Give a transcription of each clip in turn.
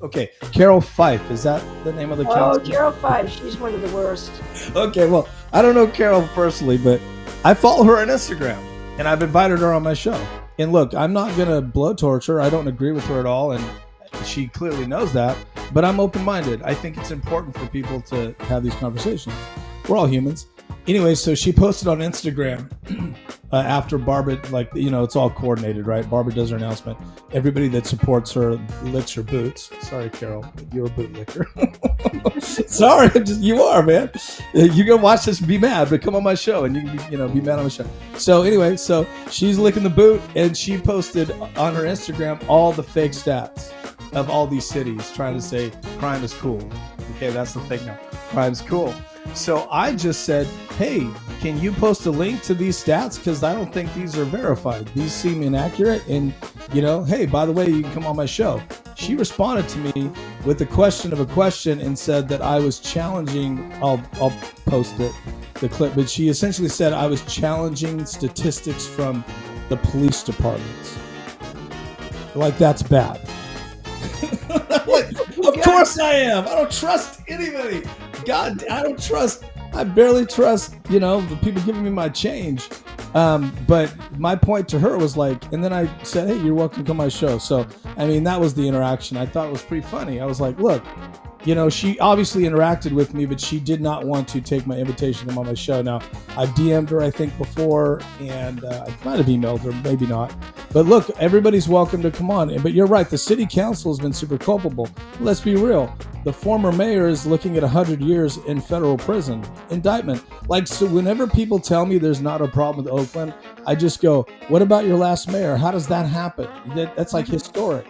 Okay, Carroll Fife, is that the name of the Oh, council? Carroll Fife, she's one of the worst. Okay, well, I don't know Carol personally, but I follow her on Instagram, and I've invited her on my show. And look, I'm not gonna blowtorch her. I don't agree with her at all, and she clearly knows that. But I'm open-minded. I think it's important for people to have these conversations. We're all humans. Anyway, so she posted on Instagram after Barbara, it's all coordinated, right? Barbara does her announcement. Everybody that supports her licks her boots. Sorry, Carol, you're a boot licker. Sorry, you are, man. You go watch this, be mad, but come on my show and you can be mad on my show. So anyway, so she's licking the boot, and she posted on her Instagram all the fake stats of all these cities, trying to say crime is cool. Okay, that's the thing now. Crime's cool. So I just said, hey, can you post a link to these stats? Because I don't think these are verified. These seem inaccurate. And, hey, by the way, you can come on my show. She responded to me with the question of a question and said that I was challenging, I'll post the clip, but she essentially said I was challenging statistics from the police departments. Like, that's bad. Of course I am. I don't trust anybody. God, I barely trust, the people giving me my change. But my point to her was and then I said, hey, you're welcome to come on my show. So, that was the interaction. I thought it was pretty funny. I was like, look, she obviously interacted with me, but she did not want to take my invitation to come on my show. Now, I've DM'd her, I think, before, and I might have emailed her, maybe not. But look, everybody's welcome to come on. But you're right, the city council has been super culpable. Let's be real. The former mayor is looking at 100 years in federal prison indictment. So whenever people tell me there's not a problem with Oakland, I just go, what about your last mayor? How does that happen? That's historic.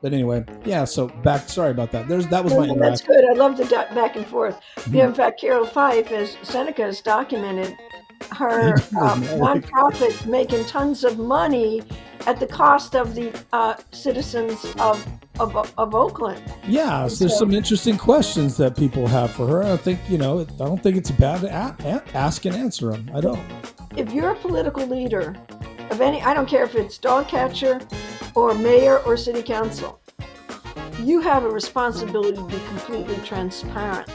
But anyway, yeah, so sorry about that. That was my interaction. That's good. I love the back and forth. Mm-hmm. In fact, Carroll Fife, as Seneca has documented, her nonprofits making tons of money at the cost of the citizens of Oakland. Yeah, so there's some interesting questions that people have for her. I think, I don't think it's bad to ask and answer them. I don't. If you're a political leader of any, I don't care if it's dog catcher or mayor or city council, you have a responsibility to be completely transparent.